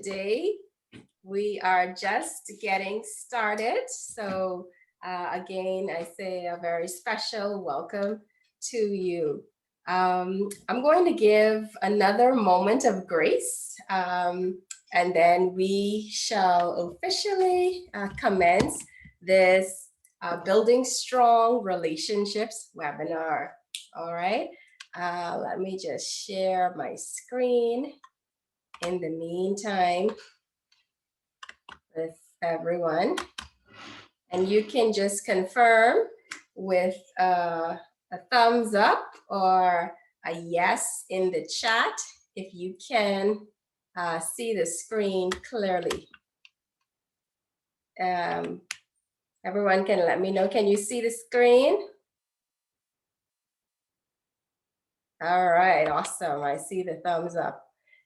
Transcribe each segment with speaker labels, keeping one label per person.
Speaker 1: Today, we are just getting started. So, again, I say a very special welcome to you. I'm going to give another moment of grace, and then we shall officially commence this Building Strong Relationships webinar. All right. Let me just share my screen in the meantime with everyone. And you can just confirm with a thumbs up or a yes in the chat if you can see the screen clearly. Everyone can let me know, can you see the screen? All right, awesome. I see the thumbs up.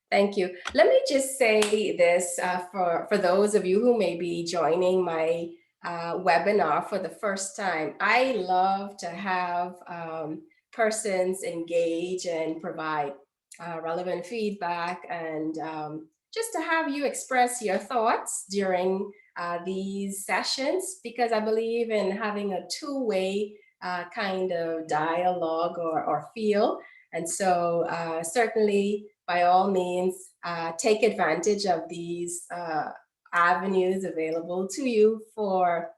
Speaker 1: Thank you. Let me just say this for those of you who may be joining my webinar for the first time. I love to have persons engage and provide relevant feedback and just to have you express your thoughts during these sessions, because I believe in having a two-way kind of dialogue or feel. And so certainly, by all means, take advantage of these avenues available to you for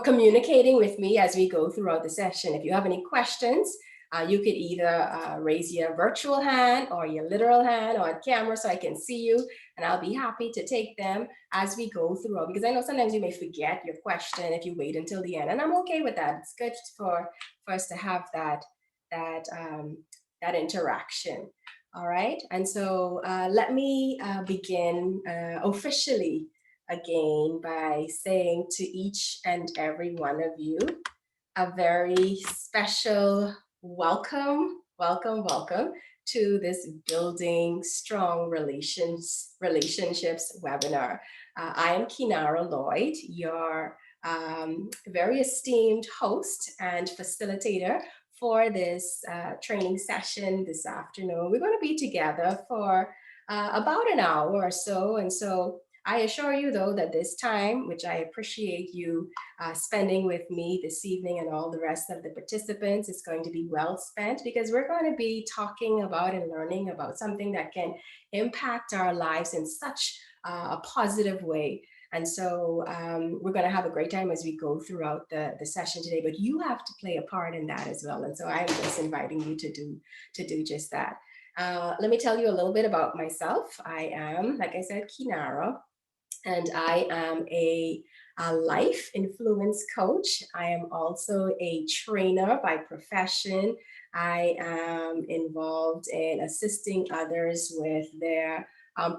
Speaker 1: communicating with me as we go throughout the session. If you have any questions, you could either raise your virtual hand or your literal hand on camera so I can see you, and I'll be happy to take them as we go through, because I know sometimes you may forget your question if you wait until the end, and I'm okay with that. It's good for us to have that interaction. All right, and so let me begin officially again by saying to each and every one of you a very special welcome to this Building Strong Relationships webinar. I am Kinara Lloyd, your very esteemed host and facilitator for this training session this afternoon. We're going to be together for about an hour or so, and so I assure you, though, that this time, which I appreciate you spending with me this evening and all the rest of the participants, is going to be well spent, because we're going to be talking about and learning about something that can impact our lives in such a positive way. And so we're going to have a great time as we go throughout the session today, but you have to play a part in that as well. And so I'm just inviting you to do just that. Let me tell you a little bit about myself. I am, like I said, Kinara, and I am a life influence coach. I am also a trainer by profession. I am involved in assisting others with their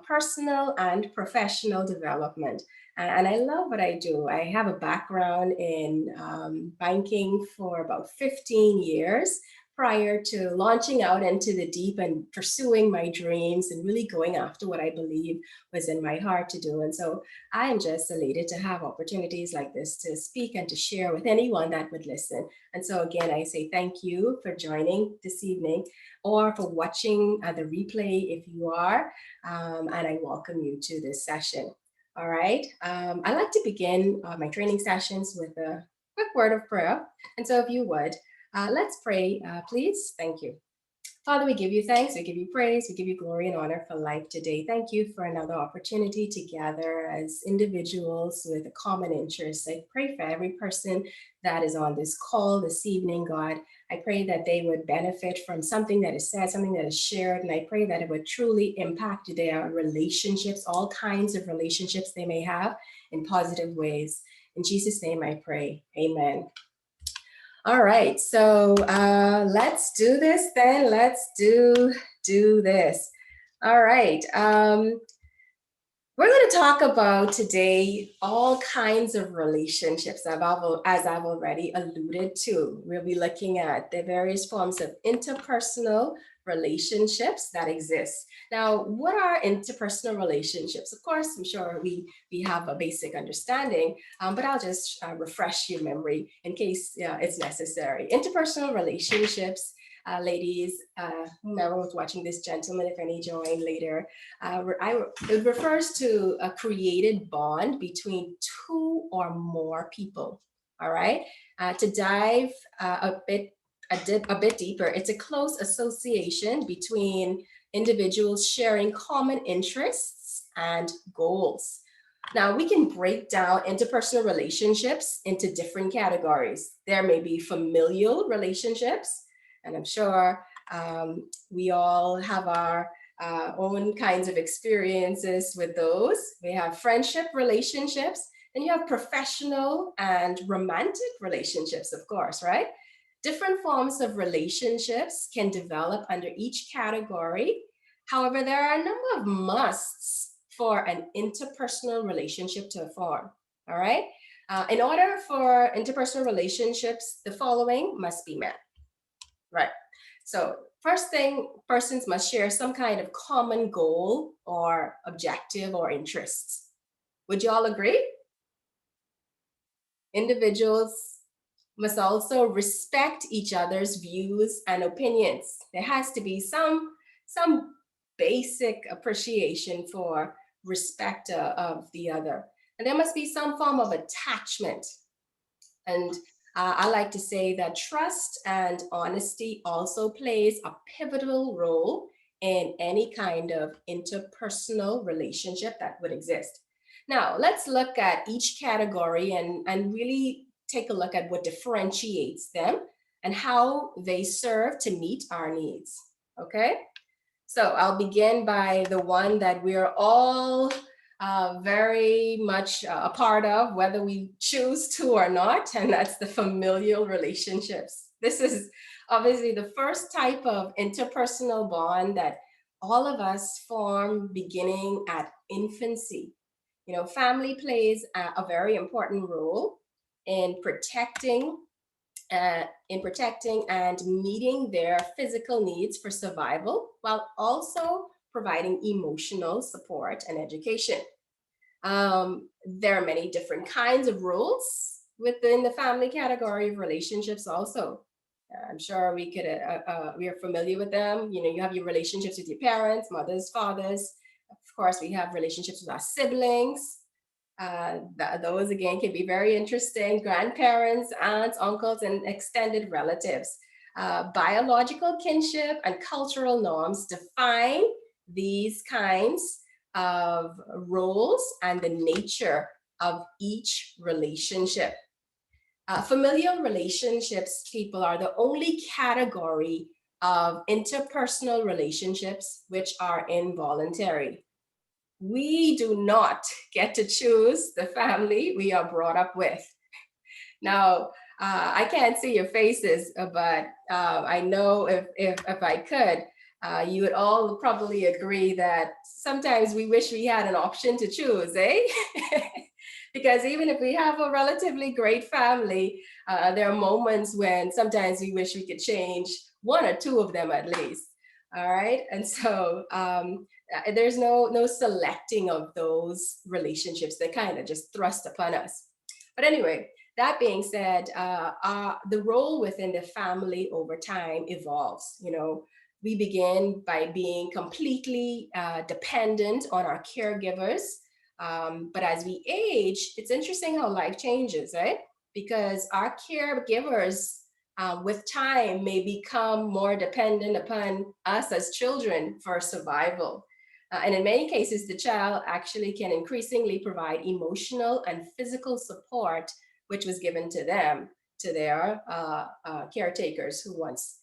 Speaker 1: personal and professional development. And I love what I do. I have a background in banking for about 15 years prior to launching out into the deep and pursuing my dreams and really going after what I believe was in my heart to do. And so I am just elated to have opportunities like this to speak and to share with anyone that would listen. And so again, I say thank you for joining this evening or for watching the replay if you are, and I welcome you to this session. All right, I like to begin my training sessions with a quick word of prayer. And so if you would, let's pray, please. Thank you. Father, we give you thanks, we give you praise, we give you glory and honor for life today. Thank you for another opportunity to gather as individuals with a common interest. I pray for every person that is on this call this evening, God. I pray that they would benefit from something that is said, something that is shared, and I pray that it would truly impact their relationships, all kinds of relationships they may have, in positive ways. In Jesus' name I pray, amen. All right, so let's do this then. Let's do this. All right. We're going to talk about today all kinds of relationships, as I've already alluded to. We'll be looking at the various forms of interpersonal relationships that exist. Now, what are interpersonal relationships? Of course, I'm sure we have a basic understanding, but I'll just refresh your memory in case it's necessary. Interpersonal relationships ladies, whomever was watching this, gentleman, if any join later, it refers to a created bond between two or more people. All right. To dive a bit deeper, it's a close association between individuals sharing common interests and goals. Now, we can break down interpersonal relationships into different categories. There may be familial relationships, and I'm sure we all have our own kinds of experiences with those. We have friendship relationships, and you have professional and romantic relationships, of course, right? Different forms of relationships can develop under each category. However, there are a number of musts for an interpersonal relationship to form. All right. In order for interpersonal relationships, the following must be met. Right. So, first thing, persons must share some kind of common goal or objective or interests. Would you all agree? Individuals must also respect each other's views and opinions. There has to be some basic appreciation for respect of the other. And there must be some form of attachment. And I like to say that trust and honesty also plays a pivotal role in any kind of interpersonal relationship that would exist. Now, let's look at each category and really take a look at what differentiates them and how they serve to meet our needs. Okay? So I'll begin by the one that we're all very much a part of, whether we choose to or not, and that's the familial relationships. This is obviously the first type of interpersonal bond that all of us form beginning at infancy. You know, family plays a very important role in protecting and meeting their physical needs for survival while also providing emotional support and education. There are many different kinds of roles within the family category of relationships also. I'm sure we are familiar with them. You know, you have your relationships with your parents, mothers, fathers. Of course, we have relationships with our siblings. Those again can be very interesting. Grandparents, aunts, uncles, and extended relatives. Biological kinship and cultural norms define these kinds of roles and the nature of each relationship. Familial relationships, people, are the only category of interpersonal relationships which are involuntary. We do not get to choose the family we are brought up with. Now, I can't see your faces, but I know if I could, you would all probably agree that sometimes we wish we had an option to choose, eh? Because even if we have a relatively great family, there are moments when sometimes we wish we could change one or two of them at least. All right, and so there's no selecting of those relationships. They kind of just thrust upon us. But anyway, that being said, the role within the family over time evolves. You know, we begin by being completely dependent on our caregivers. But as we age, it's interesting how life changes, right? Because our caregivers with time may become more dependent upon us as children for survival. And in many cases, the child actually can increasingly provide emotional and physical support, which was given to them, to their caretakers who once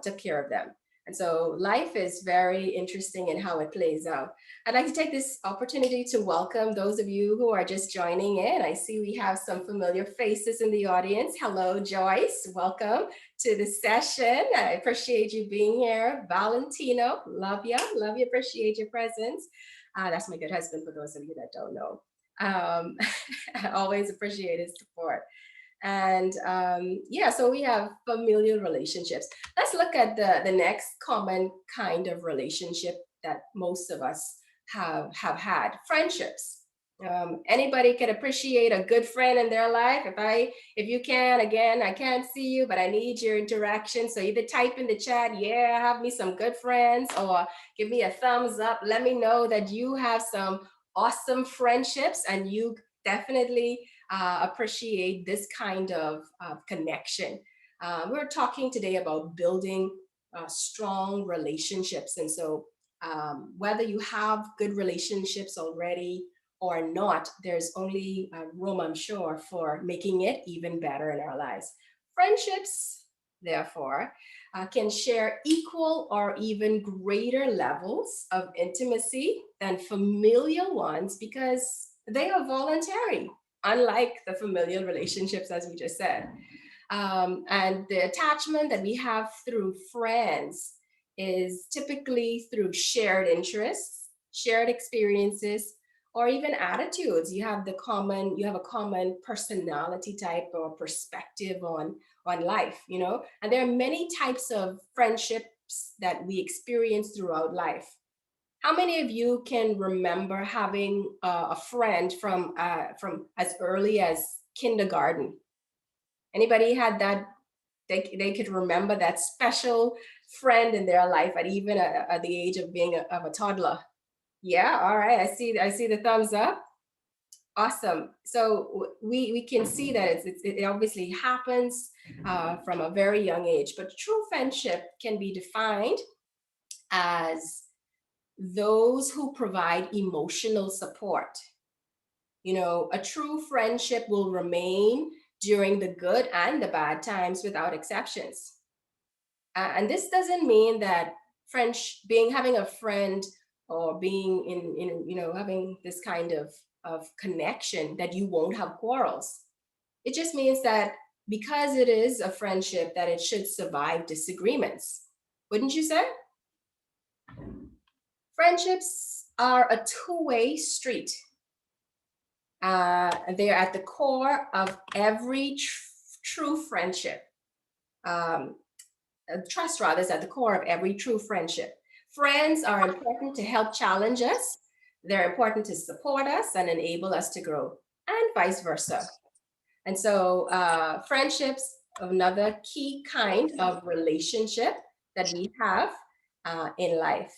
Speaker 1: took care of them. And so life is very interesting in how it plays out. I'd like to take this opportunity to welcome those of you who are just joining in. I see we have some familiar faces in the audience. Hello, Joyce. Welcome to the session. I appreciate you being here. Valentino, love you, appreciate your presence. That's my good husband for those of you that don't know. I always appreciate his support. And yeah, so we have familial relationships. Let's look at the next common kind of relationship that most of us have had, friendships. Anybody can appreciate a good friend in their life. If you can, again, I can't see you, but I need your interaction. So either type in the chat, yeah, have me some good friends, or give me a thumbs up. Let me know that you have some awesome friendships and you definitely appreciate this kind of connection. We're talking today about building strong relationships. And so whether you have good relationships already or not, there's only room, I'm sure, for making it even better in our lives. Friendships, therefore, can share equal or even greater levels of intimacy than familial ones because they are voluntary, unlike the familial relationships, as we just said. And the attachment that we have through friends is typically through shared interests, shared experiences, or even attitudes. You have a common personality type or perspective on life, you know. And there are many types of friendships that we experience throughout life. How many of you can remember having a friend from as early as kindergarten? Anybody had that? They could remember that special friend in their life at even at the age of being of a toddler. Yeah, all right. I see the thumbs up. Awesome. So we can see that it obviously happens from a very young age. But true friendship can be defined as those who provide emotional support. You know, a true friendship will remain during the good and the bad times without exceptions. And this doesn't mean that French being having a friend or being in you know having this kind of connection that you won't have quarrels. It just means that because it is a friendship that it should survive disagreements. Wouldn't you say? Friendships are a two-way street. They're at the core of every true friendship. Um, Trust, rather, is at the core of every true friendship. Friends are important to help challenge us, they're important to support us and enable us to grow, and vice versa. And so, friendships, another key kind of relationship that we have in life.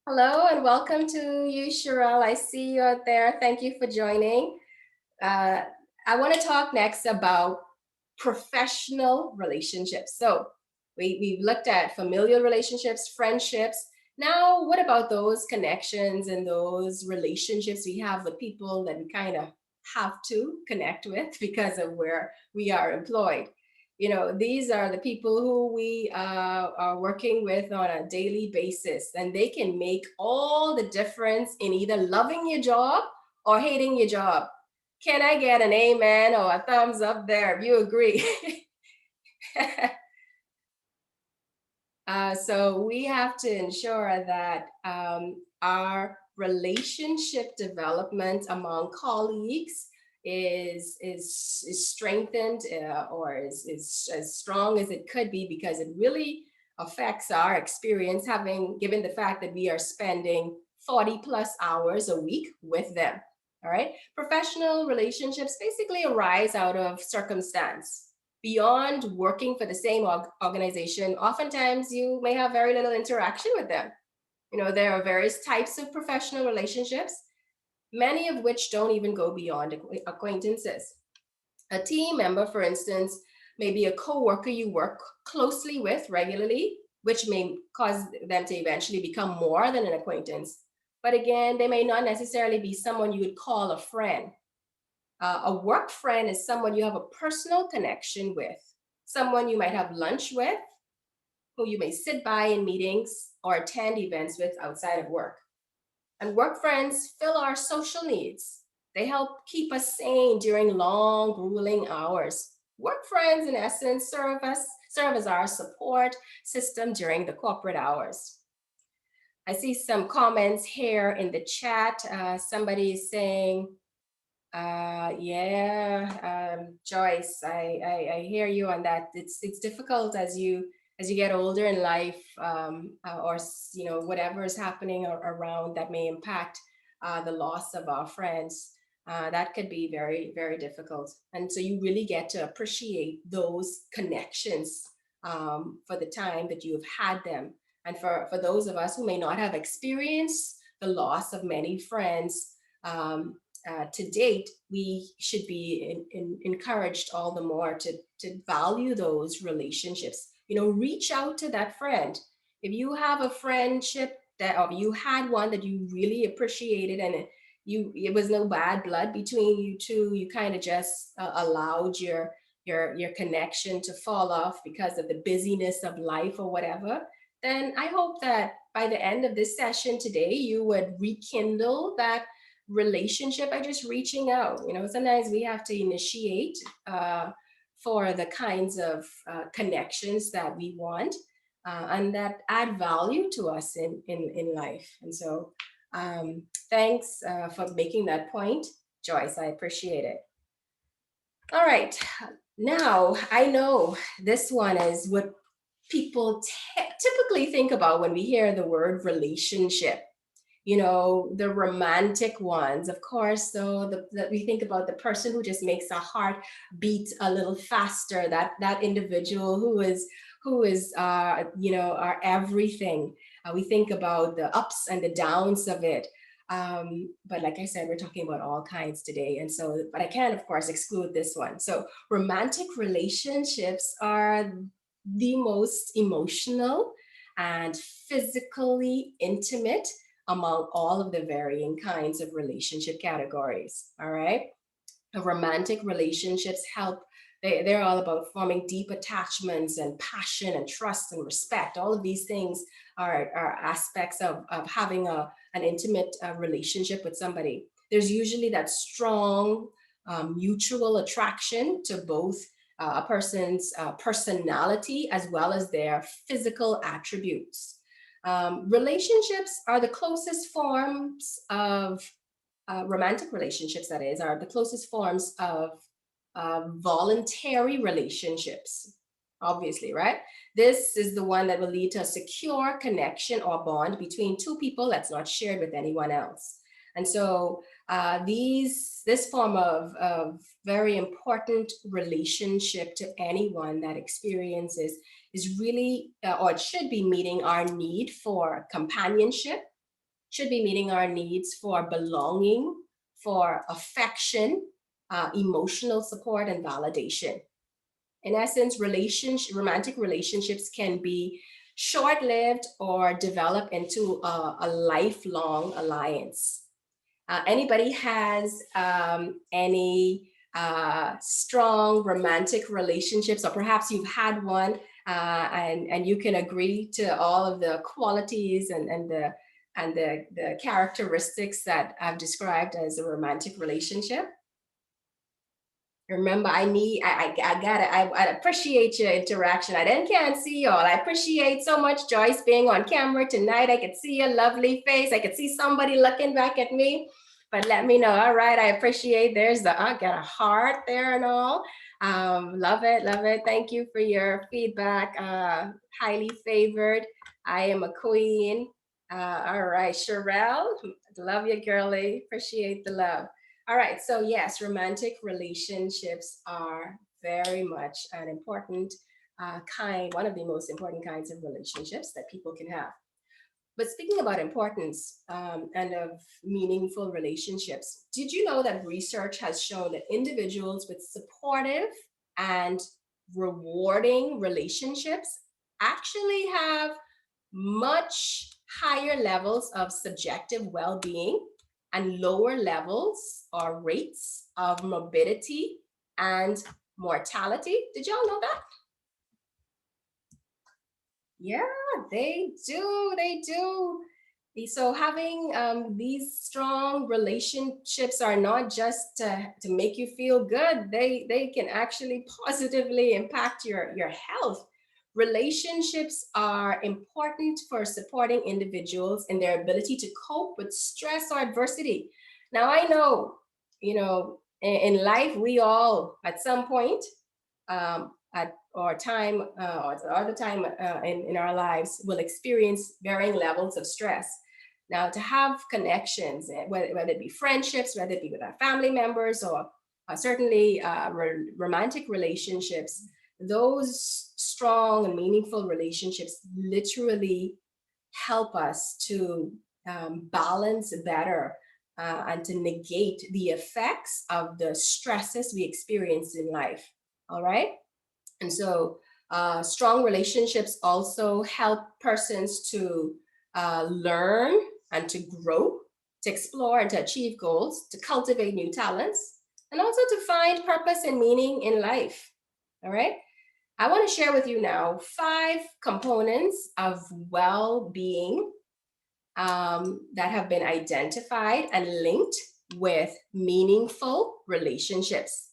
Speaker 1: Hello and welcome to you, Sherelle. I see you out there. Thank you for joining. Uh, I want to talk next about professional relationships. So we've looked at familial relationships, friendships. Now, what about those connections and those relationships we have with people that we kind of have to connect with because of where we are employed? You know, these are the people who we are working with on a daily basis, and they can make all the difference in either loving your job or hating your job. Can I get an amen or a thumbs up there if you agree? So we have to ensure that our relationship development among colleagues is strengthened or is as strong as it could be because it really affects our experience having given the fact that we are spending 40 plus hours a week with them. All right. Professional relationships basically arise out of circumstance. Beyond working for the same organization, oftentimes you may have very little interaction with them. You know, there are various types of professional relationships, many of which don't even go beyond acquaintances. A team member, for instance, may be a coworker you work closely with regularly, which may cause them to eventually become more than an acquaintance. But again, they may not necessarily be someone you would call a friend. A work friend is someone you have a personal connection with, someone you might have lunch with, who you may sit by in meetings or attend events with outside of work. And work friends fill our social needs. They help keep us sane during long, grueling hours. Work friends, in essence, serve as our support system during the corporate hours. I see some comments here in the chat. Somebody is saying, yeah, Joyce, I hear you on that. It's difficult as you get older in life, or you know whatever is happening around that may impact the loss of our friends, that could be very, very difficult. And so you really get to appreciate those connections for the time that you've had them. And for those of us who may not have experienced the loss of many friends to date, we should be encouraged all the more to value those relationships. You know, reach out to that friend. If you have a friendship that, or you had one that you really appreciated, and it was no bad blood between you two, you kind of just allowed your connection to fall off because of the busyness of life or whatever, then I hope that by the end of this session today, you would rekindle that relationship by just reaching out. You know, sometimes we have to initiate for the kinds of connections that we want and that add value to us in life. And so, thanks for making that point, Joyce. I appreciate it. All right. Now, I know this one is what people typically think about when we hear the word relationship. You know, the romantic ones, of course. So that we think about the person who just makes our heart beat a little faster. That individual who is you know, our everything. We think about the ups and the downs of it. But like I said, we're talking about all kinds today. And so, but I can't, of course, exclude this one. So romantic relationships are the most emotional and physically intimate among all of the varying kinds of relationship categories. All right. Romantic relationships help. They're all about forming deep attachments and passion and trust and respect. All of these things are aspects of having an intimate relationship with somebody. There's usually that strong mutual attraction to both a person's personality as well as their physical attributes. Relationships are the closest forms of romantic relationships, that is, are the closest forms of voluntary relationships, obviously, right? This is the one that will lead to a secure connection or bond between two people that's not shared with anyone else. And so this form of very important relationship to anyone that experiences is really, or it should be meeting our need for companionship, should be meeting our needs for belonging, for affection, emotional support, and validation. In essence, romantic relationships can be short lived or develop into a lifelong alliance. Anybody has any strong romantic relationships, or perhaps you've had one and you can agree to all of the qualities and the characteristics that I've described as a romantic relationship? Remember, I gotta, I appreciate your interaction. I then can't see y'all. I appreciate so much Joyce being on camera tonight. I could see your lovely face. I could see somebody looking back at me, but let me know. All right, I appreciate. There's the, I got a heart there and all. Love it, love it. Thank you for your feedback. Highly favored. I am a queen. All right, Sherelle, love you, girly. Appreciate the love. All right, so yes, romantic relationships are very much an important one of the most important kinds of relationships that people can have. But speaking about importance and of meaningful relationships, did you know that research has shown that individuals with supportive and rewarding relationships actually have much higher levels of subjective well being and lower levels or rates of morbidity and mortality? Did y'all know that? Yeah, they do. They do. So having these strong relationships are not just to make you feel good. They can actually positively impact your health. Relationships are important for supporting individuals in their ability to cope with stress or adversity. Now I know, you know, in life we all at some point at or time or the time in our lives will experience varying levels of stress. Now, to have connections, whether it be friendships, whether it be with our family members, or certainly romantic relationships, those strong and meaningful relationships literally help us to balance better and to negate the effects of the stresses we experience in life. All right. And so, strong relationships also help persons to learn and to grow, to explore and to achieve goals, to cultivate new talents, and also to find purpose and meaning in life. All right. I want to share with you now 5 components of well being that have been identified and linked with meaningful relationships.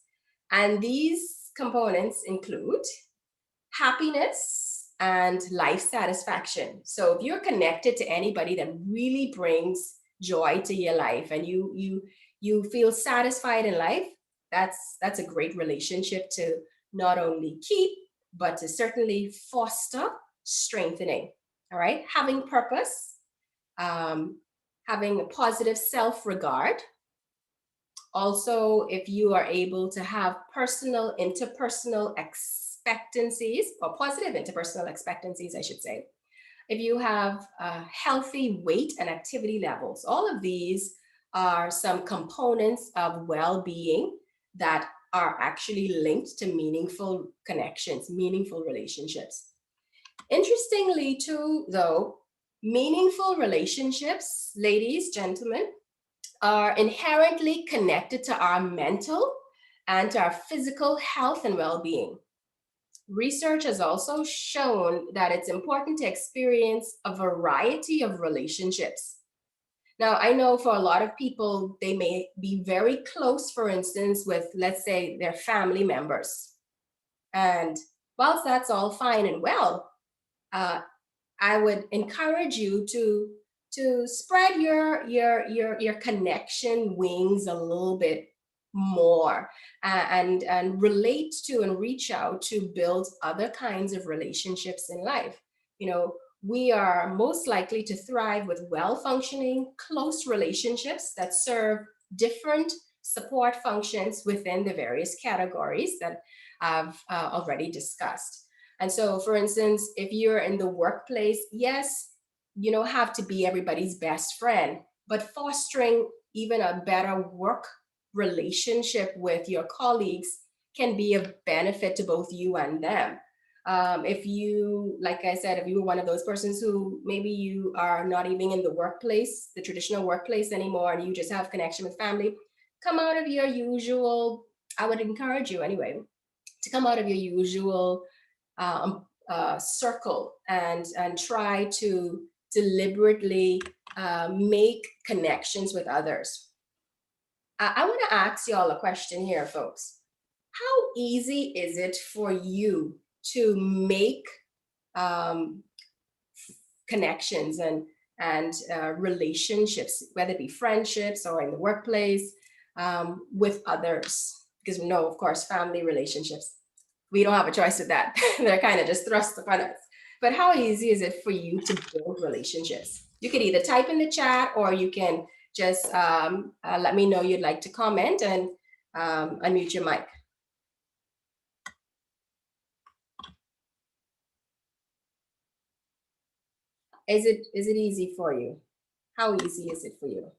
Speaker 1: And these components include happiness and life satisfaction. So if you're connected to anybody that really brings joy to your life and you feel satisfied in life, that's a great relationship to not only keep but to certainly foster strengthening. All right, having purpose, um, having a positive self-regard. Also, if you are able to have personal interpersonal expectancies, or positive interpersonal expectancies, I should say. If you have healthy weight and activity levels, all of these are some components of well being that are actually linked to meaningful connections, meaningful relationships. Interestingly, too, though, meaningful relationships, ladies, gentlemen, are inherently connected to our mental and to our physical health and well being. Research has also shown that it's important to experience a variety of relationships. Now, I know for a lot of people, they may be very close, for instance, with, let's say, their family members. And whilst that's all fine and well, uh, I would encourage you to spread your connection wings a little bit more and relate to and reach out to build other kinds of relationships in life. You know, we are most likely to thrive with well functioning, close relationships that serve different support functions within the various categories that I've already discussed. And so, for instance, if you're in the workplace, yes, you don't have to be everybody's best friend, but fostering even a better work relationship with your colleagues can be of benefit to both you and them. If you, like I said, if you were one of those persons who maybe you are not even in the workplace, the traditional workplace anymore, and you just have connection with family, come out of your usual, I would encourage you anyway, to come out of your usual circle and try to deliberately make connections with others. I want to ask y'all a question here, folks. How easy is it for you to make um, connections and relationships, whether it be friendships or in the workplace, with others? Because we know, of course, family relationships, we don't have a choice with that. They're kind of just thrust upon us. But how easy is it for you to build relationships? You could either type in the chat or you can just let me know you'd like to comment and unmute your mic. Is it easy for you? How easy is it for you?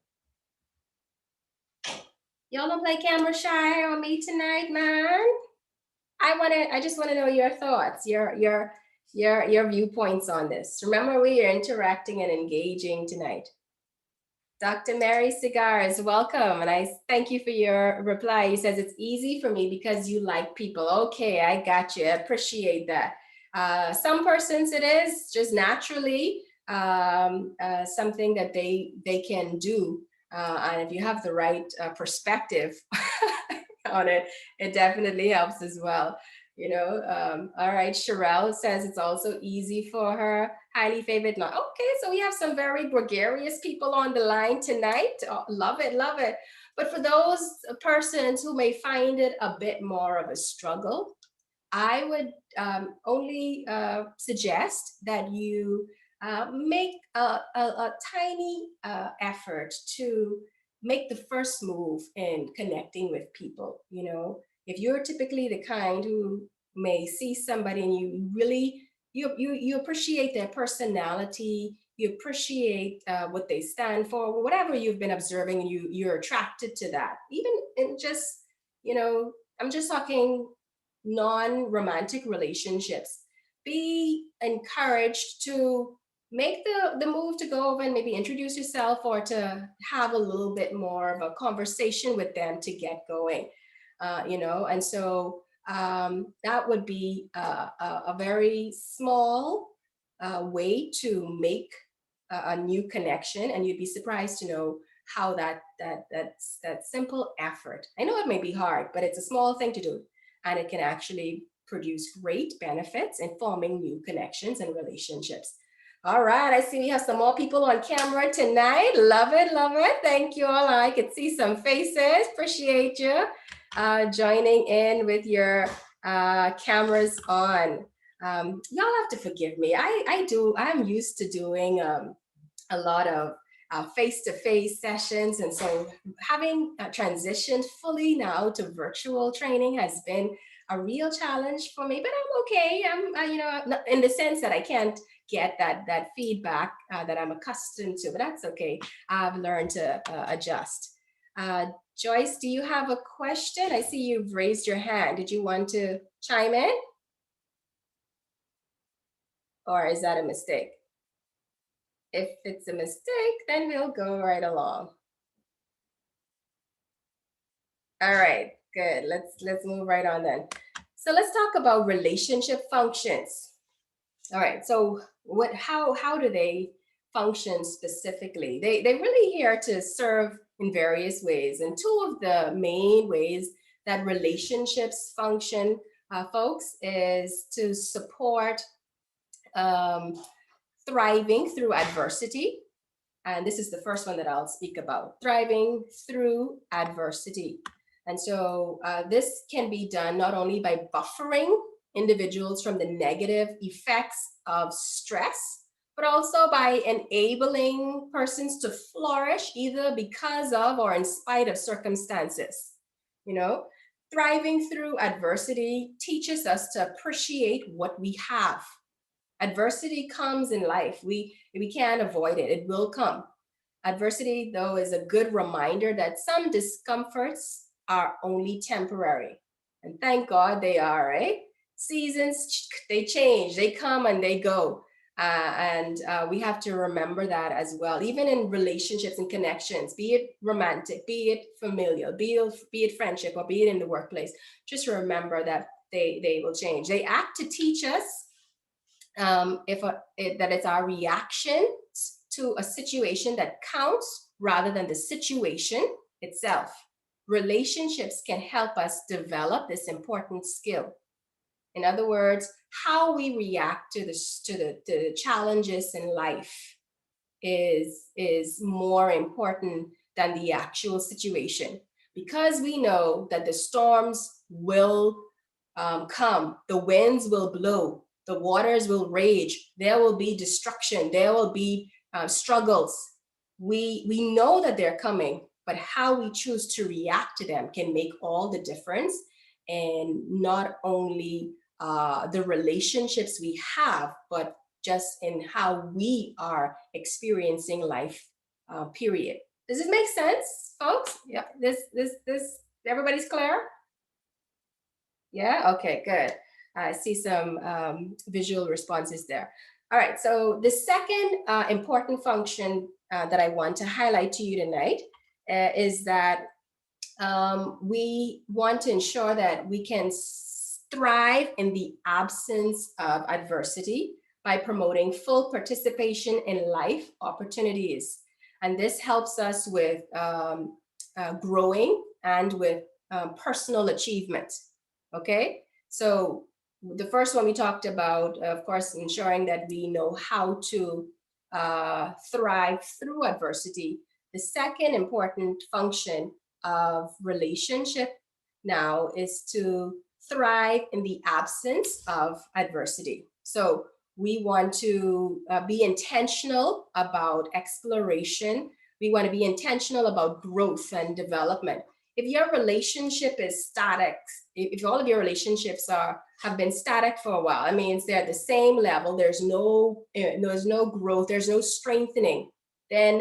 Speaker 1: Y'all don't play camera shy on me tonight, man. I just want to know your thoughts, your viewpoints on this. Remember, we are interacting and engaging tonight. Dr. Mary Cigars, welcome. And I thank you for your reply. He says, it's easy for me because you like people. Okay, I got you. I appreciate that. Some persons it is just naturally something that they can do. And if you have the right perspective on it, it definitely helps as well. You know, all right, Sherelle says it's also easy for her. Highly favored. Not okay, so we have some very gregarious people on the line tonight. Oh, love it, love it. But for those persons who may find it a bit more of a struggle, I would only suggest that you make a tiny effort to make the first move in connecting with people. You know, if you're typically the kind who may see somebody and you really you appreciate their personality, you appreciate what they stand for, whatever you've been observing, and you're attracted to that. Even in just, you know, I'm just talking non-romantic relationships. Be encouraged to make the move to go over and maybe introduce yourself, or to have a little bit more of a conversation with them to get going. You know, and so that would be a very small way to make a new connection, and you'd be surprised to know how that simple effort. I know it may be hard, but it's a small thing to do, and it can actually produce great benefits in forming new connections and relationships. All right, I see we have some more people on camera tonight. Love it, love it. Thank you all. I could see some faces. Appreciate you joining in with your cameras on. Y'all have to forgive me. I'm used to doing a lot of face-to-face sessions, and so having transitioned fully now to virtual training has been a real challenge for me. But I'm okay. You know, in the sense that I can't get that feedback that I'm accustomed to, but that's okay. I've learned to adjust. Joyce, do you have a question? I see you've raised your hand. Did you want to chime in, or is that a mistake? If it's a mistake, then we'll go right along. All right, good. Let's move right on then. So let's talk about relationship functions. All right. So how do they function specifically? They're really here to serve in various ways. And two of the main ways that relationships function, folks, is to support um, thriving through adversity. And this is the first one that I'll speak about: thriving through adversity. And so this can be done not only by buffering individuals from the negative effects of stress, but also by enabling persons to flourish either because of or in spite of circumstances. You know, thriving through adversity teaches us to appreciate what we have. Adversity comes in life. We can't avoid it. It will come. Adversity, though, is a good reminder that some discomforts are only temporary. And thank God they are, right? Seasons, they change, they come and they go. And we have to remember that as well, even in relationships and connections, be it romantic, be it familial, be it friendship, or be it in the workplace. Just remember that they will change. They act to teach us that it's our reaction to a situation that counts rather than the situation itself. Relationships can help us develop this important skill. In other words, how we react to the challenges in life is more important than the actual situation, because we know that the storms will come, the winds will blow, the waters will rage, there will be destruction, there will be struggles. We know that they're coming, but how we choose to react to them can make all the difference. And not only the relationships we have, but just in how we are experiencing life, period. Does it make sense, folks? Yeah, this, everybody's clear? Yeah, okay, good. I see some visual responses there. All right, so the second important function that I want to highlight to you tonight is that we want to ensure that we can thrive in the absence of adversity by promoting full participation in life opportunities. And this helps us with growing and with personal achievement. Okay, so the first one we talked about, of course, ensuring that we know how to thrive through adversity. The second important function of relationship now is to thrive in the absence of adversity. So We want to be intentional about exploration. We want to be intentional about growth and development. If your relationship is static, if all of your relationships are have been static for a while, it means they're at the same level. There's no growth. There's no strengthening. Then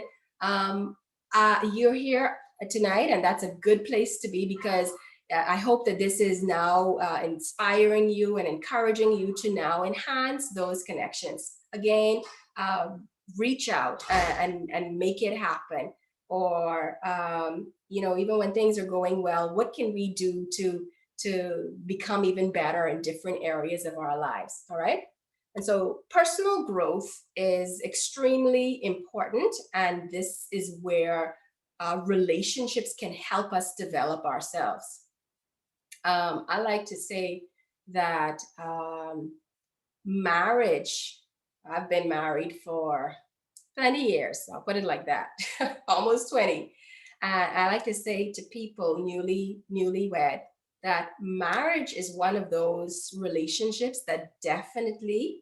Speaker 1: you're here tonight, and that's a good place to be, because I hope that this is now inspiring you and encouraging you to now enhance those connections. Again, reach out and make it happen. Or even when things are going well, what can we do to become even better in different areas of our lives? All right. And so personal growth is extremely important, and this is where relationships can help us develop ourselves. I like to say that marriage, I've been married for 20 years, I'll put it like that, almost 20. And I like to say to people newlywed that marriage is one of those relationships that definitely,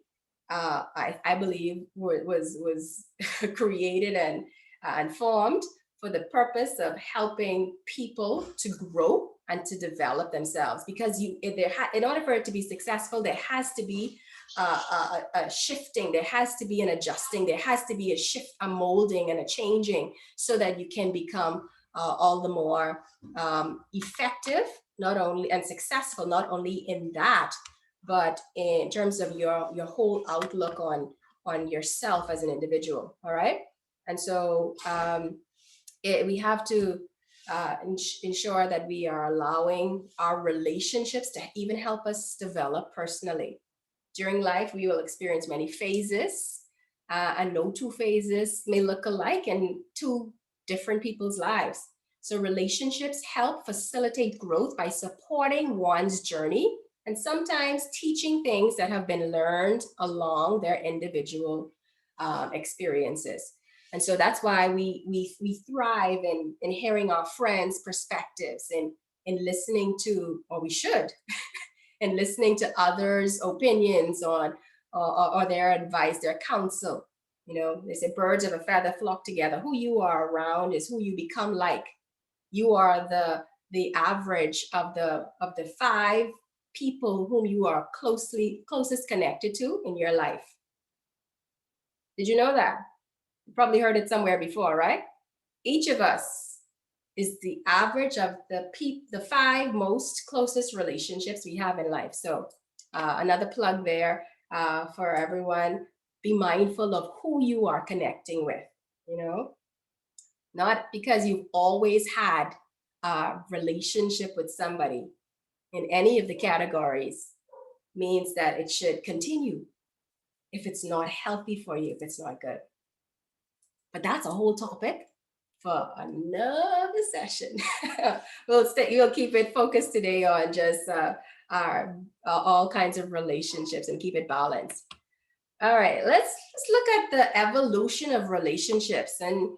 Speaker 1: I believe, was created and formed for the purpose of helping people to grow and to develop themselves. Because in order for it to be successful, there has to be a shifting, there has to be an adjusting, there has to be a shift, a molding, and a changing, so that you can become all the more effective, not only and successful, not only in that, but in terms of your whole outlook on yourself as an individual. All right. And so we have to ensure that we are allowing our relationships to even help us develop personally. During life, we will experience many phases, and no two phases may look alike in two different people's lives. So relationships help facilitate growth by supporting one's journey and sometimes teaching things that have been learned along their individual experiences. And so that's why we thrive in hearing our friends' perspectives and in listening to, or we should, and listening to others' opinions on or their advice, their counsel. They say birds of a feather flock together. Who you are around is who you become like. You are the average of the five people whom you are closest connected to in your life. Did you know that? You probably heard it somewhere before, right? Each of us is the average of the five most closest relationships we have in life. So another plug there for everyone. Be mindful of who you are connecting with, not because you've always had a relationship with somebody in any of the categories means that it should continue if it's not healthy for you, if it's not good. But that's a whole topic for another session. We'll keep it focused today on just our all kinds of relationships and keep it balanced. All right, let's look at the evolution of relationships. And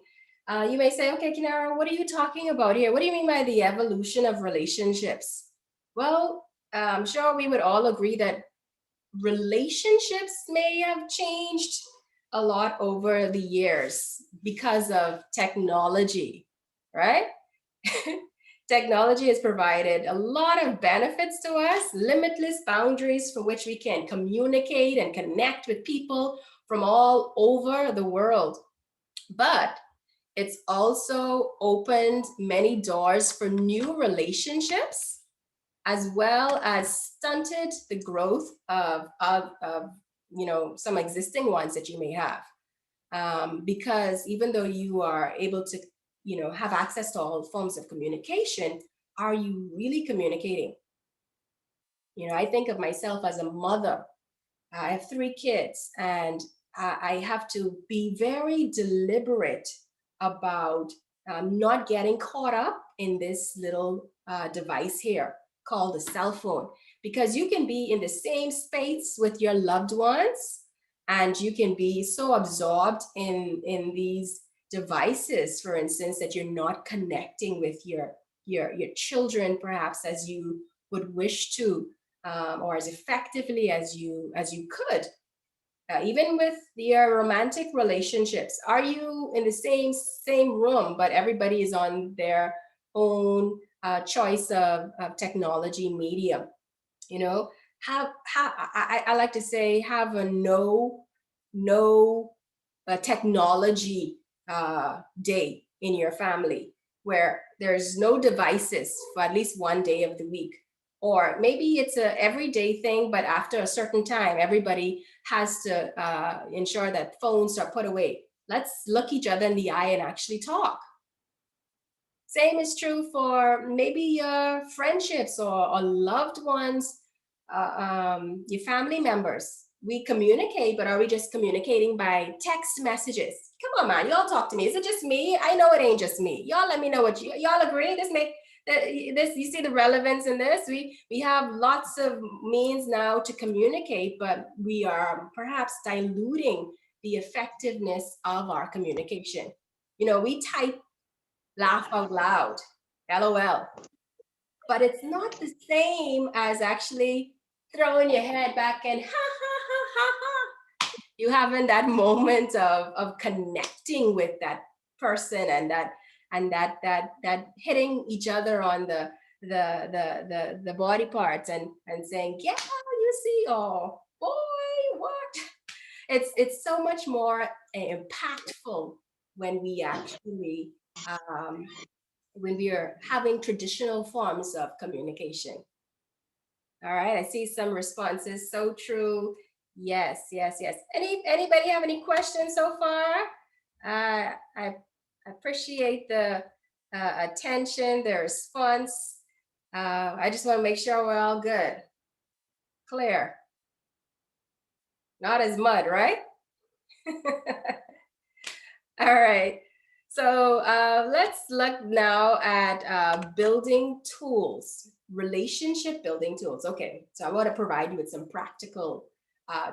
Speaker 1: you may say, okay, Kinara, what are you talking about here? What do you mean by the evolution of relationships? Well, I'm sure we would all agree that relationships may have changed a lot over the years because of technology, right? Technology has provided a lot of benefits to us, limitless boundaries for which we can communicate and connect with people from all over the world. But it's also opened many doors for new relationships, as well as stunted the growth of some existing ones that you may have. Because even though you are able to have access to all forms of communication, are you really communicating? I think of myself as a mother. I have 3 kids, and I have to be very deliberate about not getting caught up in this little device here called a cell phone, because you can be in the same space with your loved ones, and you can be so absorbed in these devices, for instance, that you're not connecting with your children perhaps as you would wish to, or as effectively as you could. Even with your romantic relationships, are you in the same room, but everybody is on their own choice of technology medium? You know, have I like to say, have a no technology day in your family, where there's no devices for at least one day of the week. Or maybe it's a everyday thing, but after a certain time, everybody has to ensure that phones are put away. Let's look each other in the eye and actually talk. Same is true for maybe your friendships, or loved ones, your family members. We communicate, but are we just communicating by text messages? Come on, man, y'all talk to me. Is it just me? I know it ain't just me. Y'all let me know what y'all agree. This make this, you see the relevance in this. We have lots of means now to communicate, but we are perhaps diluting the effectiveness of our communication. We type laugh out loud, LOL. But it's not the same as actually throwing your head back and ha ha ha ha ha. You having that moment of connecting with that person, and that hitting each other on the body parts, and saying, yeah, you see, oh boy, what? It's so much more impactful when we actually um, when we are having traditional forms of communication. All right, I see some responses. So true. Yes, yes, yes. Anybody have any questions so far? I appreciate the attention, the response. I just want to make sure we're all good. Clear. Not as mud, right? All right. So let's look now at building tools, relationship building tools. Okay, so I want to provide you with some practical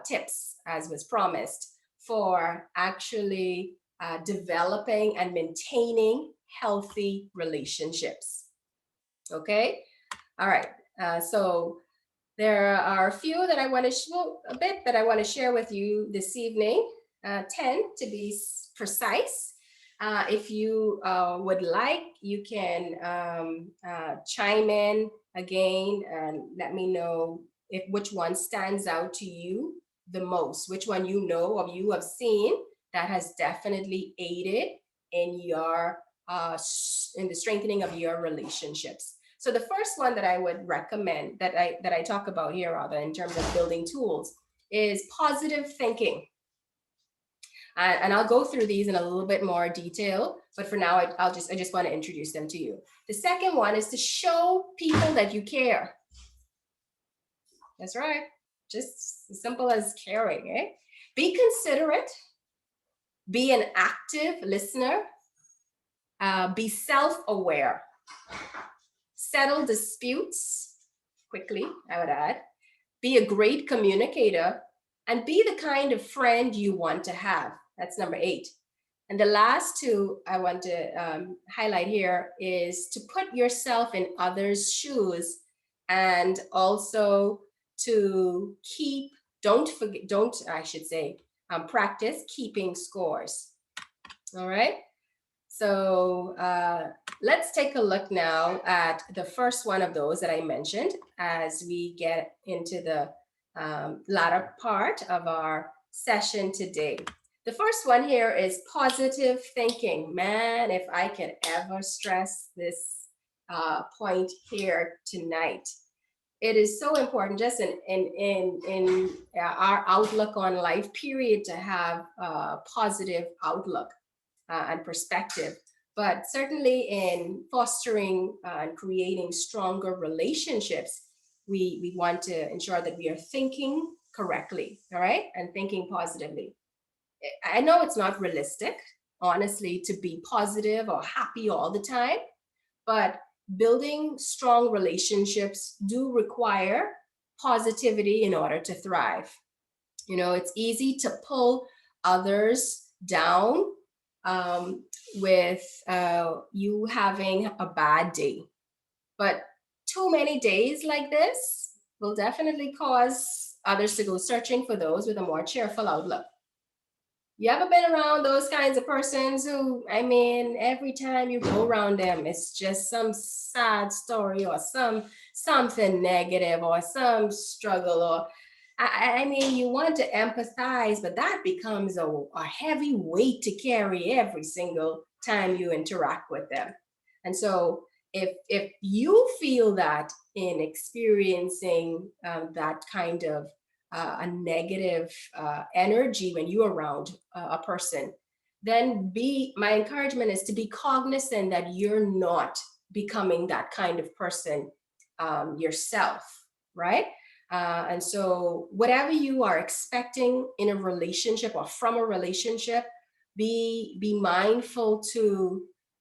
Speaker 1: tips, as was promised, for actually developing and maintaining healthy relationships. Okay, all right. So there are a few that I want to a bit that I want to share with you this evening. 10 to be precise. If you would like, you can chime in again and let me know if which one stands out to you the most, which one you know or you have seen that has definitely aided in your in the strengthening of your relationships. So the first one that I would recommend, that I talk about here, rather, in terms of building tools, is positive thinking. And I'll go through these in a little bit more detail, but for now, I just want to introduce them to you. The second one is to show people that you care. That's right. Just as simple as caring, eh? Be considerate. Be an active listener. Be self-aware. Settle disputes quickly, I would add. Be a great communicator, and be the kind of friend you want to have. That's number 8. And the last two I want to highlight here is to put yourself in others' shoes, and also to practice keeping scores. All right. So let's take a look now at the first one of those that I mentioned as we get into the latter part of our session today. The first one here is positive thinking. Man, if I could ever stress this point here tonight. It is so important, just in our outlook on life, period, to have a positive outlook and perspective, but certainly in fostering and creating stronger relationships, we want to ensure that we are thinking correctly, all right, and thinking positively. I know it's not realistic, honestly, to be positive or happy all the time, but building strong relationships do require positivity in order to thrive. It's easy to pull others down with you having a bad day. But too many days like this will definitely cause others to go searching for those with a more cheerful outlook. You ever been around those kinds of persons who, I mean, every time you go around them, it's just some sad story or something negative or some struggle or I mean, you want to empathize, but that becomes a heavy weight to carry every single time you interact with them. And so, if you feel that in experiencing that kind of a negative energy when you're around a person, then be my encouragement is to be cognizant that you're not becoming that kind of person yourself, right? And so, whatever you are expecting in a relationship or from a relationship, be mindful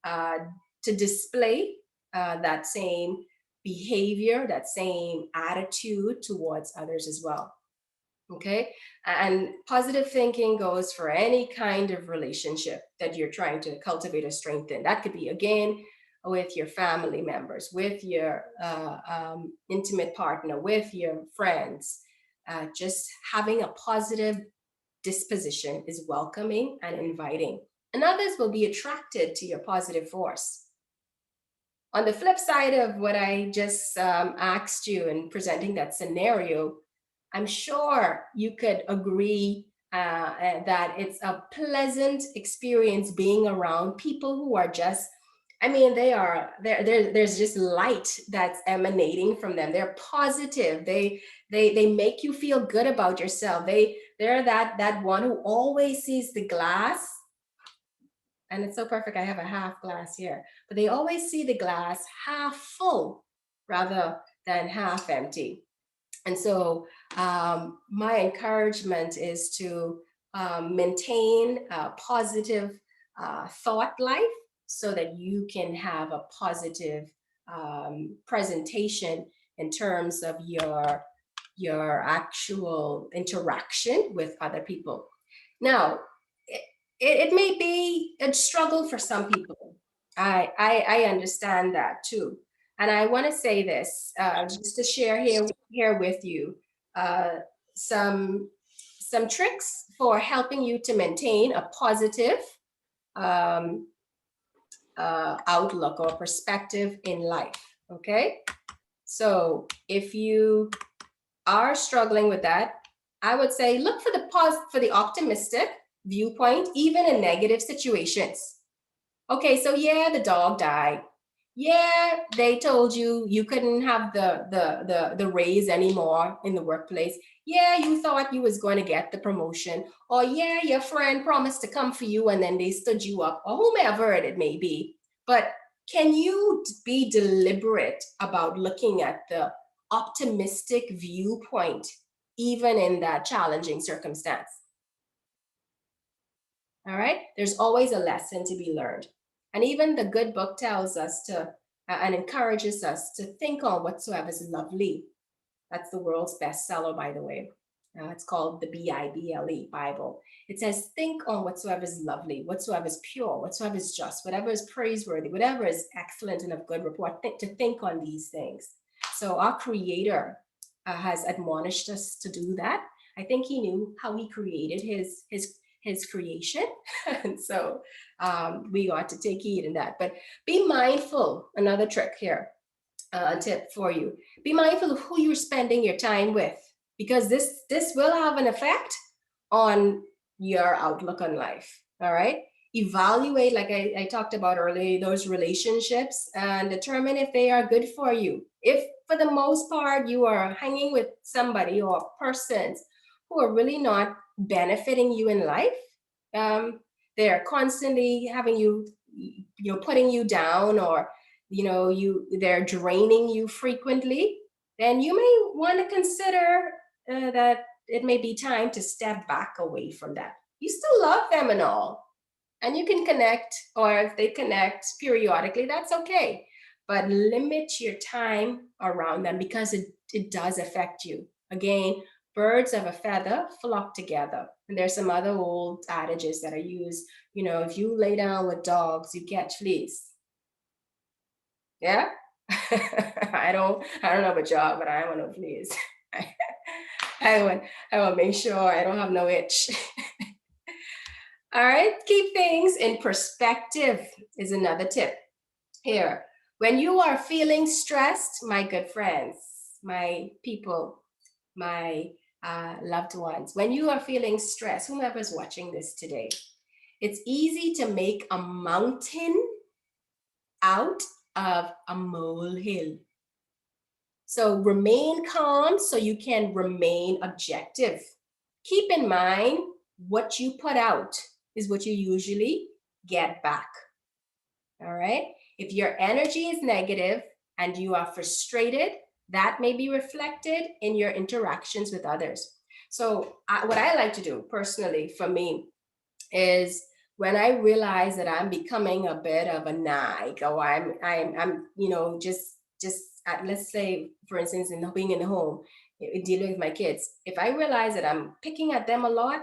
Speaker 1: uh, to display that same behavior, that same attitude towards others as well. Okay. And positive thinking goes for any kind of relationship that you're trying to cultivate or strengthen. That could be, again, with your family members, with your intimate partner, with your friends. Just having a positive disposition is welcoming and inviting, and others will be attracted to your positive force. On the flip side of what I just asked you in presenting that scenario, I'm sure you could agree that it's a pleasant experience being around people who are just, I mean, they are there's just light that's emanating from them. They're positive. They make you feel good about yourself. They're that one who always sees the glass, and it's so perfect. I have a half glass here, but they always see the glass half full rather than half empty. And so, my encouragement is to maintain a positive thought life so that you can have a positive presentation in terms of your actual interaction with other people. Now, it may be a struggle for some people. I understand that too. And I want to say this just to share here with you uh, some some tricks for helping you to maintain a positive um, outlook or perspective in life. Okay, so if you are struggling with that, I would say look for the optimistic viewpoint, even in negative situations. Okay, so yeah, the dog died. Yeah, they told you you couldn't have the raise anymore in the workplace. Yeah, you thought you was going to get the promotion. Or yeah, your friend promised to come for you and then they stood you up, or whomever it may be. But can you be deliberate about looking at the optimistic viewpoint, even in that challenging circumstance? All right. There's always a lesson to be learned. And even the good book tells us and encourages us to think on whatsoever is lovely. That's the world's bestseller, by the way. It's called the Bible, Bible. It says, think on whatsoever is lovely, whatsoever is pure, whatsoever is just, whatever is praiseworthy, whatever is excellent and of good report, to think on these things. So our Creator has admonished us to do that. I think He knew how He created His creation, and so we ought to take heed in that. But be mindful. Another trick here, a tip for you: be mindful of who you're spending your time with, because this will have an effect on your outlook on life. All right. Evaluate, like I talked about earlier, those relationships and determine if they are good for you. If for the most part you are hanging with somebody or persons who are really not benefiting you in life, um, they're constantly having putting you down, or they're draining you frequently, then you may want to consider that it may be time to step back away from that. You still love them and all, and you can connect, or if they connect periodically, that's okay. But limit your time around them, because it does affect you. Again, birds of a feather flock together. And there's some other old adages that are used. If you lay down with dogs, you catch fleas. Yeah. I don't know about y'all, but I want no fleas. I want, I want to make sure I don't have no itch. All right, keep things in perspective is another tip here. When you are feeling stressed, my good friends, my people, my loved ones, when you are feeling stressed, whomever's watching this today, it's easy to make a mountain out of a molehill. So remain calm so you can remain objective. Keep in mind what you put out is what you usually get back. All right. If your energy is negative and you are frustrated, that may be reflected in your interactions with others. So, what I like to do personally for me is when I realize that I'm becoming a bit of a nag, or I'm just let's say, for instance, in being in the home, dealing with my kids. If I realize that I'm picking at them a lot,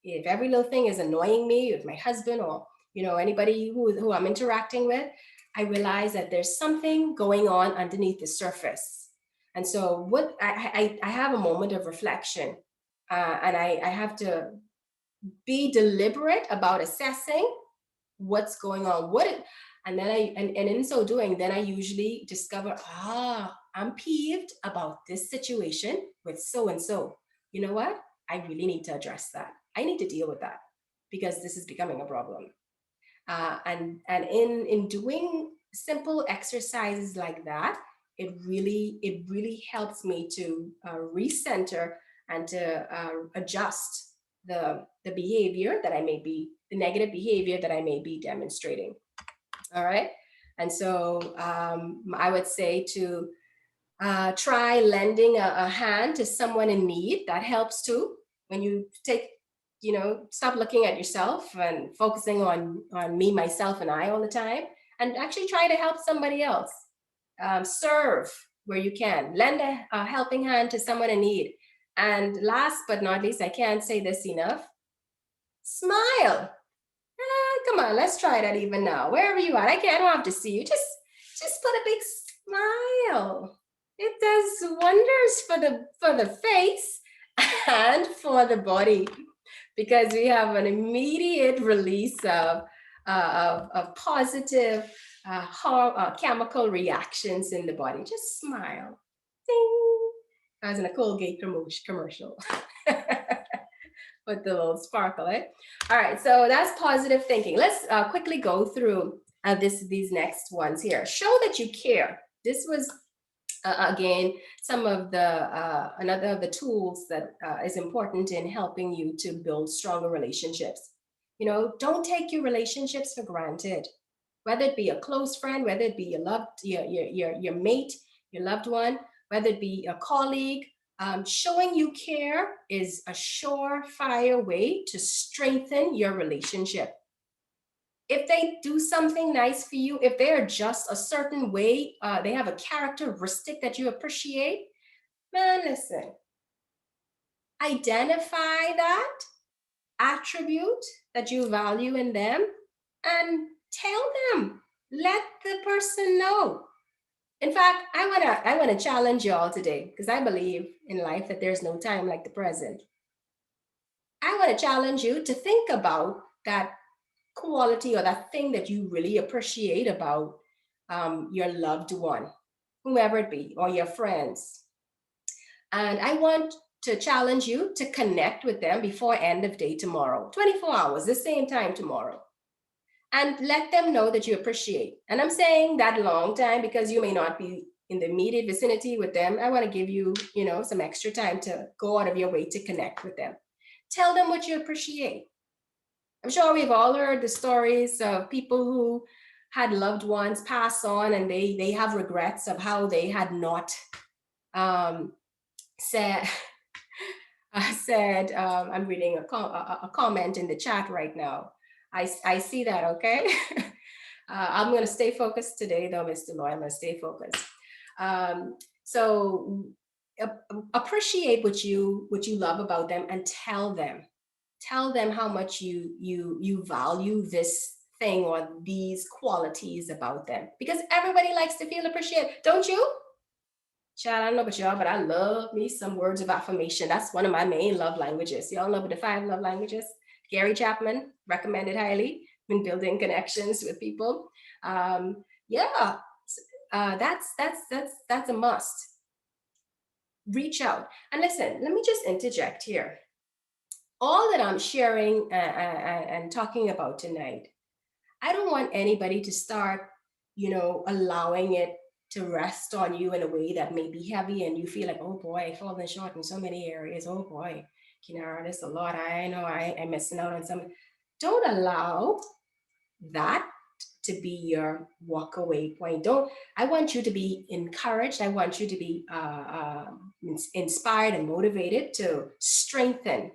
Speaker 1: if every little thing is annoying me, with my husband or anybody who I'm interacting with, I realize that there's something going on underneath the surface. And so what I have a moment of reflection, and I have to be deliberate about assessing what's going on, and then and in so doing, then I usually discover, I'm peeved about this situation with so and so. You know what? I really need to address that. I need to deal with that because this is becoming a problem. And in doing simple exercises like that, it really helps me to recenter and to adjust the behavior that I may be the negative behavior that I may be demonstrating. All right. And so I would say to try lending a hand to someone in need. That helps too. When you stop looking at yourself and focusing on me, myself, and I all the time, and actually try to help somebody else. Serve where you can. Lend a helping hand to someone in need. And last but not least, I can't say this enough. Smile. Come on, let's try that even now. Wherever you are, I don't have to see you. Just put a big smile. It does wonders for the face and for the body, because we have an immediate release of positive chemical reactions in the body. Just smile. Ding. I was in a Colgate commercial. With the little sparkle, eh? All right, so that's positive thinking. Let's quickly go through these next ones here. Show that you care. This was again some of the another of the tools that is important in helping you to build stronger relationships. Don't take your relationships for granted. Whether it be a close friend, whether it be your mate, your loved one, whether it be a colleague, showing you care is a surefire way to strengthen your relationship. If they do something nice for you, if they're just a certain way, they have a characteristic that you appreciate, man, listen, identify that attribute that you value in them and tell them. Let the person know. In fact, I wanna challenge y'all today, because I believe in life that there's no time like the present. I want to challenge you to think about that quality or that thing that you really appreciate about your loved one, whomever it be, or your friends. And I want to challenge you to connect with them before end of day tomorrow, 24 hours, the same time tomorrow. And let them know that you appreciate. And I'm saying that long time because you may not be in the immediate vicinity with them. I want to give you, some extra time to go out of your way to connect with them. Tell them what you appreciate. I'm sure we've all heard the stories of people who had loved ones pass on and they have regrets of how they had not said I'm reading a comment in the chat right now. I see that, okay? I'm going to stay focused today, though, Mr. Lloyd. I'm going to stay focused. So appreciate what you love about them and tell them how much you value this thing or these qualities about them, because everybody likes to feel appreciated, don't you? Child, I don't know about y'all, but I love me some words of affirmation. That's one of my main love languages. Y'all know about the 5 love languages? Gary Chapman recommended highly when building connections with people. Yeah, that's a must. Reach out and listen. Let me just interject here. All that I'm sharing and talking about tonight, I don't want anybody to start, allowing it to rest on you in a way that may be heavy and you feel like, oh boy, I've fallen short in so many areas. Oh boy, there's a lot. I know I'm missing out on some. Don't allow that to be your walk away point. Don't. I want you to be encouraged. I want you to be inspired and motivated to strengthen